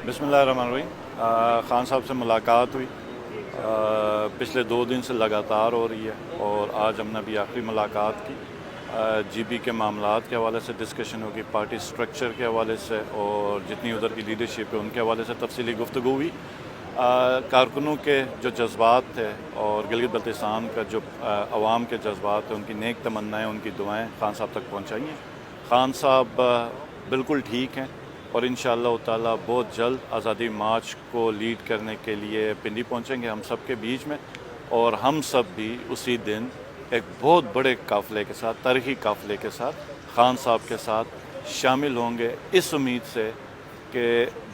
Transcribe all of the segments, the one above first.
बिस्मिल्लाहिर्रहमानिर्रहीम। खान साहब से मुलाकात हुई, पिछले 2 दिन से लगातार हो रही है और आज हमने अभी आखिरी मुलाकात की। जीबी के मामलात के हवाले से डिस्कशन होगी, पार्टी स्ट्रक्चर के हवाले से और जितनी उधर की लीडरशिप है उनके हवाले से तफसीली गुफ्तगू हुई। कारकुनों के जो जज्बात थे और गिलगित बल्तिस्तान का जो अवाम के जज्बात थे, उनकी नेक तमन्नाएँ, उनकी दुआएँ खान साहब तक पहुँचाई हैं। खान साहब बिल्कुल ठीक हैं और इंशाअल्लाह ताला बहुत जल्द आज़ादी मार्च को लीड करने के लिए पिंडी पहुँचेंगे हम सब के बीच में, और हम सब भी उसी दिन एक बहुत बड़े काफ़िले के साथ, तारीख़ी काफ़िले के साथ खान साहब के साथ शामिल होंगे, इस उम्मीद से कि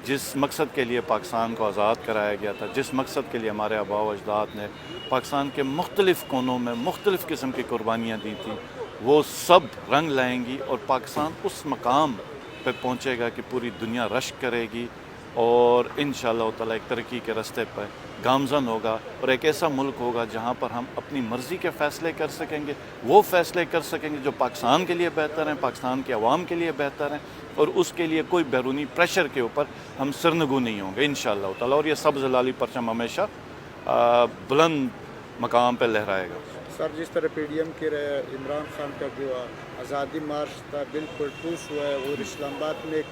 जिस मकसद के लिए पाकिस्तान को आज़ाद कराया गया था, जिस मकसद के लिए हमारे आबा व अजदाद ने पाकिस्तान के मुख्तलिफ़ कोनों में मुख्तलिफ़ किस्म की कुर्बानियाँ दी थी, वो सब रंग लाएंगी और पाकिस्तान उस मकाम पे पहुँचेगा कि पूरी दुनिया रश्क करेगी और इंशाअल्लाह ताला एक तरक्की के रास्ते पर गामज़न होगा और एक ऐसा मुल्क होगा जहाँ पर हम अपनी मर्ज़ी के फ़ैसले कर सकेंगे, वो फ़ैसले कर सकेंगे जो पाकिस्तान के लिए बेहतर हैं, पाकिस्तान के अवाम के लिए बेहतर हैं, और उसके लिए कोई बैरूनी प्रेशर के ऊपर हम सरनगू नहीं होंगे इंशाअल्लाह ताला। और ये सब्ज़ लाली परचम हमेशा बुलंद मकाम पर लहराएगा। सर, जिस तरह PDM के रहे इमरान खान का जो आज़ादी मार्च था बिल्कुल ठूस हुआ है और इस्लामाबाद में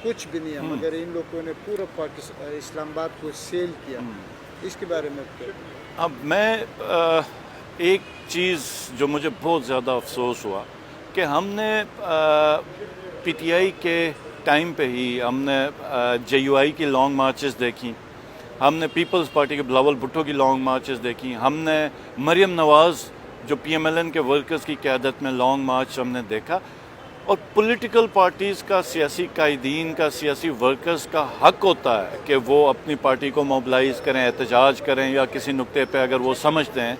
कुछ भी नहीं है, मगर इन लोगों ने पूरा पाकिस्तान इस्लामाबाद को सेल किया, इसके बारे में अब मैं एक चीज़ जो मुझे बहुत ज़्यादा अफसोस हुआ कि हमने PTI के टाइम पे ही हमने JUI की लॉन्ग मार्चेस देखी, हमने पीपल्स पार्टी के बिलावल भुट्टो की लॉन्ग मार्चेस देखी, हमने मरियम नवाज़ जो PMLN के वर्कर्स की क़यादत में लॉन्ग मार्च हमने देखा। और पॉलिटिकल पार्टीज़ का, सियासी कायदीन का, सियासी वर्कर्स का हक़ होता है कि वो अपनी पार्टी को मोबिलाइज़ करें, एहतजाज करें, या किसी नुक्ते पे अगर वो समझते हैं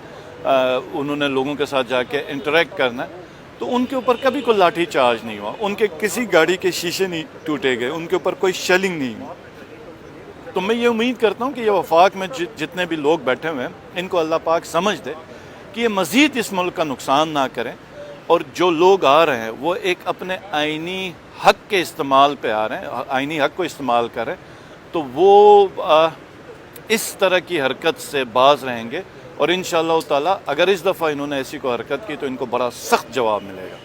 उन्होंने लोगों के साथ जाके इंटरेक्ट करना है, तो उनके ऊपर कभी कोई लाठी चार्ज नहीं हुआ, उनके किसी गाड़ी के शीशे नहीं टूटे गए, उनके ऊपर कोई शेलिंग नहीं हुई। तो मैं ये उम्मीद करता हूँ कि ये वफाक में जितने भी लोग बैठे हुए हैं, इनको अल्लाह पाक समझ दे कि ये मज़ीद इस मुल्क का नुकसान ना करें, और जो लोग आ रहे हैं वो एक अपने आइनी हक़ के इस्तेमाल पे आ रहे हैं, आइनी हक़ को इस्तेमाल करें, तो वो इस तरह की हरकत से बाज रहेंगे और इंशाअल्लाह ताला अगर इस दफ़ा इन्होंने ऐसी कोई हरकत की तो इनको बड़ा सख्त जवाब मिलेगा।